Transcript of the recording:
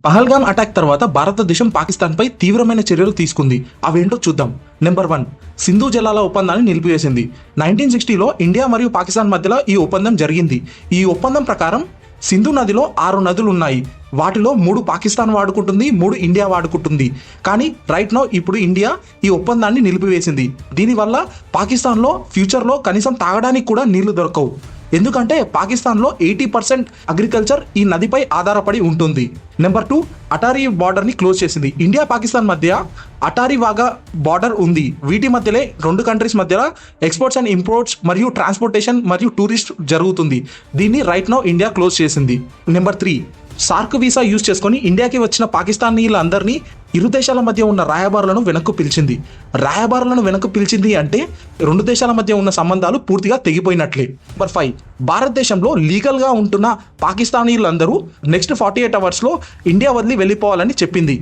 Pahalgam attack తర్వాత భారతదేశం పాకిస్తాన్పై తీవ్రమైన చర్యలు తీసుకుంది. అవేంటో చూద్దాం. నెంబర్ 1, సింధు జలాల ఒప్పందాన్ని నిలిపివేసింది. 1960లో ఇండియా మరియు పాకిస్తాన్ మధ్యలో ఈ ఒప్పందం జరిగింది. ఈ ఒప్పందం ప్రకారం సింధు నదిలో 6 నదులు ఉన్నాయి. వాటిలో 3 పాకిస్తాన్ వాడుకుంటుంది, 3 ఇండియా వాడుకుంటుంది. కానీ రైట్ నౌ ఇప్పుడు ఇండియా ఈ ఒప్పందాన్ని నిలిపివేసింది. దీనివల్ల పాకిస్తాన్లో ఫ్యూచర్లో కనీసం తాగడానికి కూడా నీళ్లు దొరకవు. ఎందుకంటే పాకిస్తాన్లో 80% అగ్రికల్చర్ ఈ నదిపై ఆధారపడి ఉంటుంది. నెంబర్ 2, అటారీ బార్డర్ని క్లోజ్ చేసింది. ఇండియా పాకిస్తాన్ మధ్య అటారీ వాగా బార్డర్ ఉంది. వీటి మధ్యలో 2 కంట్రీస్ మధ్యలో ఎక్స్పోర్ట్స్ అండ్ ఇంపోర్ట్స్ మరియు ట్రాన్స్పోర్టేషన్ మరియు టూరిస్ట్ జరుగుతుంది. దీన్ని రైట్ నౌ ఇండియా క్లోజ్ చేసింది. నెంబర్ 3, సార్క్ వీసా యూజ్ చేసుకొని ఇండియాకి వచ్చిన పాకిస్తానీలందరినీ ఇరు దేశాల మధ్య ఉన్న రాయబారులను వెనక్కు పిలిచింది. రాయబారులను వెనక్కు పిలిచింది అంటే 2 దేశాల మధ్య ఉన్న సంబంధాలు పూర్తిగా తెగిపోయినట్లే. నెంబర్ 5, భారతదేశంలో లీగల్గా ఉంటున్న పాకిస్తానీలందరూ నెక్స్ట్ 48 అవర్స్లో ఇండియా వదిలి వెళ్ళిపోవాలని చెప్పింది.